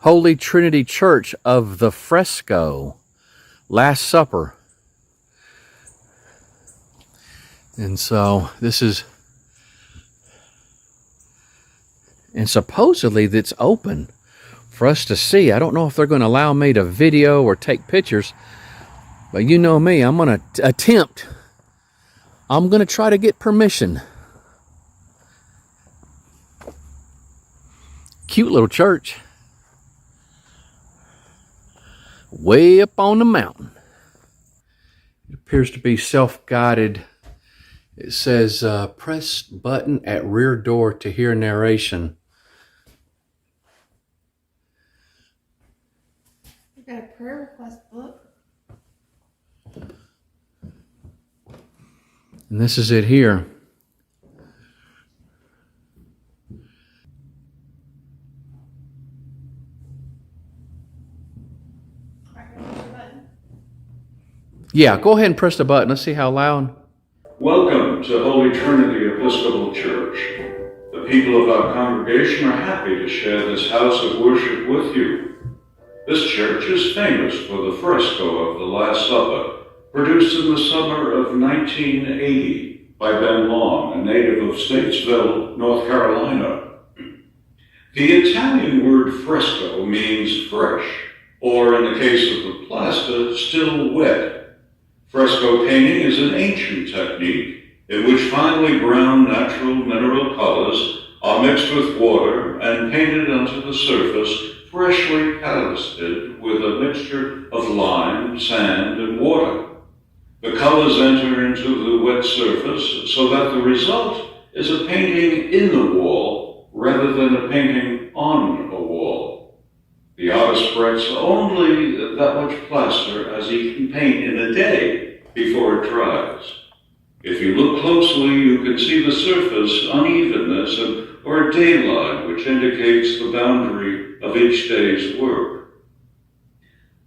Holy Trinity Church of the Fresco, Last Supper. And so this is, and supposedly it's open for us to see. I don't know if they're going to allow me to video or take pictures, but you know me, I'm going to attempt. I'm going to try to get permission. Cute little church. Way up on the mountain. It appears to be self-guided. It says, press button at rear door to hear narration. We got a prayer request book. And this is it here. Yeah, go ahead and press the button. Let's see how loud. Welcome to Holy Trinity Episcopal Church. The people of our congregation are happy to share this house of worship with you. This church is famous for the fresco of the Last Supper, produced in the summer of 1980 by Ben Long, a native of Statesville, North Carolina. The Italian word fresco means fresh, or in the case of the plaster, still wet. Fresco painting is an ancient technique in which finely ground natural mineral colors are mixed with water and painted onto the surface, freshly calloused with a mixture of lime, sand, and water. The colors enter into the wet surface so that the result is a painting in the wall rather than a painting on a wall. The artist spreads only that much plaster as he can paint in a day before it dries. If you look closely, you can see the surface unevenness or a day line, which indicates the boundary of each day's work.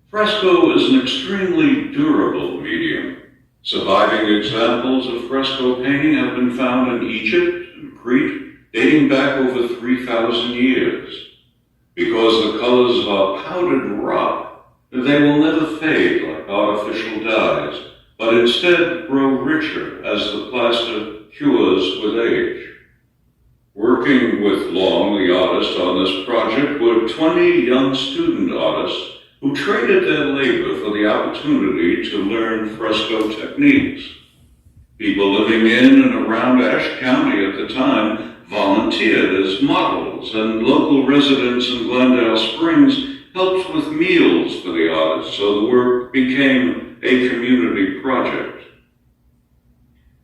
Fresco is an extremely durable medium. Surviving examples of fresco painting have been found in Egypt and Crete, dating back over 3,000 years. Because the colors are powdered rock, they will never fade like artificial dyes, but instead grow richer as the plaster cures with age. Working with Long, the artist, on this project were 20 young student artists who traded their labor for the opportunity to learn fresco techniques. People living in and around Ashe County at the time volunteered as models, and local residents in Glendale Springs helped with meals for the artists, so the work became a community project.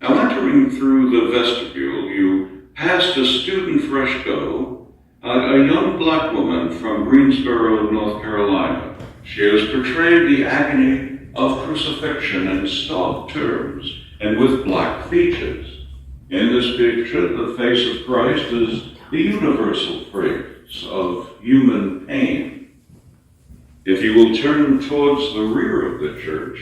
Now, entering through the vestibule, you passed a student fresco, a young black woman from Greensboro, North Carolina. She has portrayed the agony of crucifixion in stark terms and with black features. In this picture, the face of Christ is the universal phrase of human pain. If you will turn towards the rear of the church,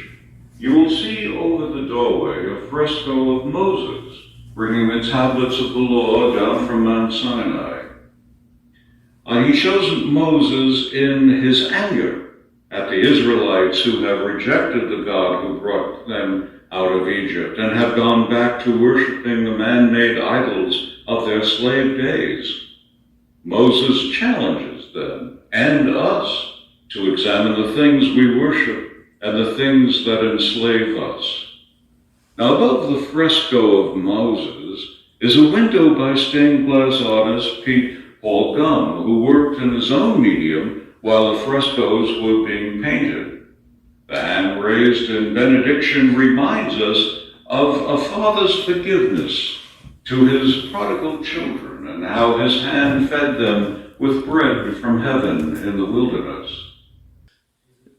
you will see over the doorway a fresco of Moses, bringing the tablets of the law down from Mount Sinai. He shows Moses in his anger at the Israelites who have rejected the God who brought them out of Egypt and have gone back to worshiping the man-made idols of their slave days. Moses challenges them and us to examine the things we worship and the things that enslave us. Now, above the fresco of Moses is a window by stained glass artist Paul Gum, who worked in his own medium while the frescoes were being painted. The hand raised in benediction reminds us of a father's forgiveness to his prodigal children and how his hand fed them with bread from heaven in the wilderness.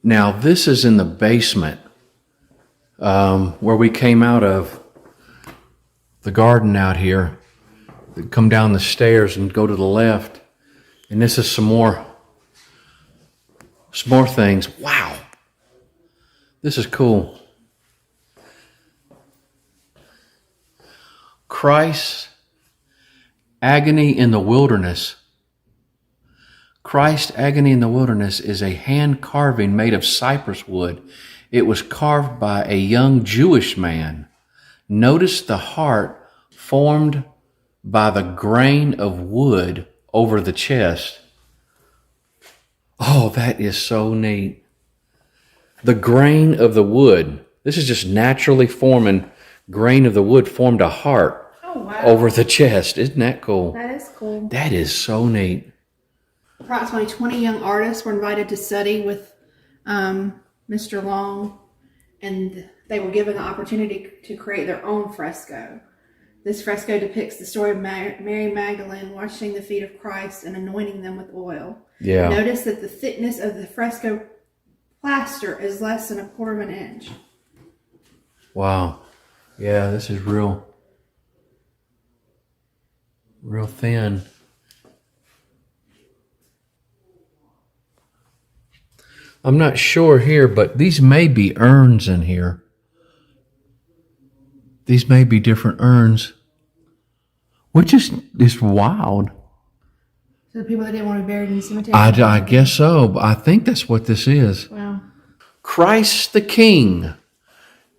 Now, this is in the basement where we came out of the garden out here. Come down the stairs and go to the left. And this is some more things. Wow. This is cool. Christ's agony in the wilderness Christ's agony in the wilderness is a hand carving made of cypress wood. It was carved by a young Jewish man. Notice the heart formed by the grain of wood over the chest. Oh, that is so neat. The grain of the wood. This is just naturally forming grain of the wood formed a heart over the chest. Isn't that cool? That is cool. That is so neat. Approximately 20 young artists were invited to study with Mr. Long, and they were given the opportunity to create their own fresco. This fresco depicts the story of Mary Magdalene washing the feet of Christ and anointing them with oil. Yeah. Notice that the thickness of the fresco plaster is less than 1/4 inch. Wow. Yeah, this is real thin. I'm not sure here, but these may be urns in here. These may be different urns, which is wild. So the people that didn't want to be buried in the cemetery? I guess so, but I think that's what this is. Wow. Christ the King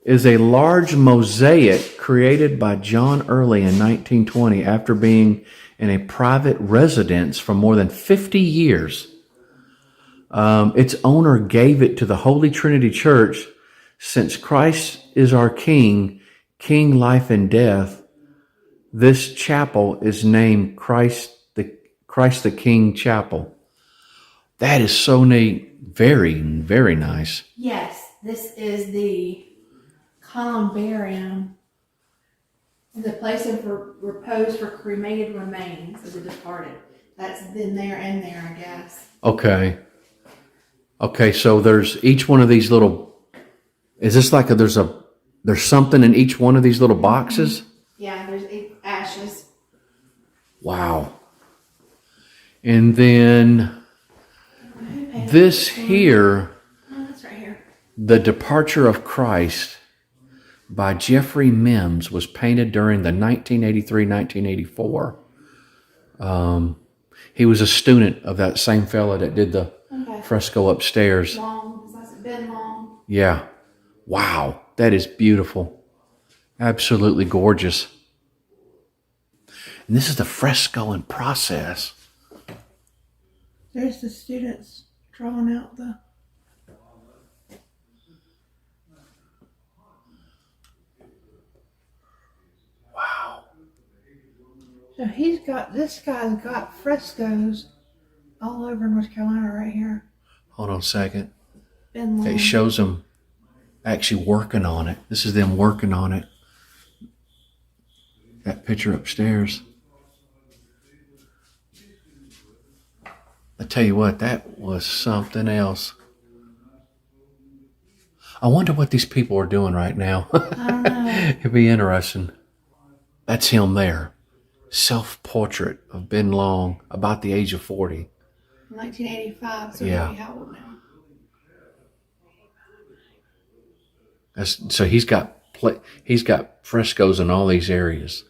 is a large mosaic created by John Early in 1920 after being in a private residence for more than 50 years. Its owner gave it to the Holy Trinity Church. Since Christ is our King, King life and death, this chapel is named Christ the King Chapel. That is so neat. Very, very nice. Yes, this is the columbarium, the place of repose for cremated remains of the departed. That's been there and there, I guess. Okay. Okay, so there's each one of these little, is this like there's something in each one of these little boxes? Yeah, there's ashes. Wow. And then this here, Oh, that's right here. The Departure of Christ by Jeffrey Mims was painted during the 1983-1984. He was a student of that same fella that did the fresco upstairs. Long, that's been long. Yeah. Wow. That is beautiful. Absolutely gorgeous. And this is the fresco in process. There's the students drawing out the... Wow. So this guy's got frescoes all over North Carolina right here. Hold on a second. Been long. It shows them actually working on it. This is them working on it. That picture upstairs. I tell you what, that was something else. I wonder what these people are doing right now. I don't know. It'd be interesting. That's him there. Self-portrait of Ben Long, about the age of 40. 1985, so Yeah. maybe how old now? So he's got frescoes in all these areas.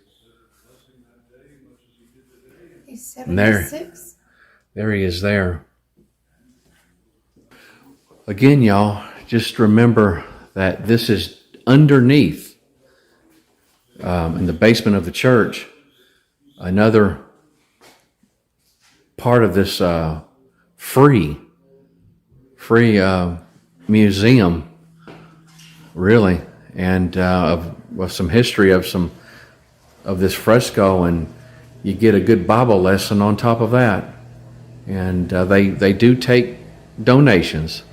He's And there. 76. There he is there. Again, y'all, just remember that this is underneath, in the basement of the church, another part of this free museum, really, and of some history of this fresco, and you get a good Bible lesson on top of that. And they do take donations.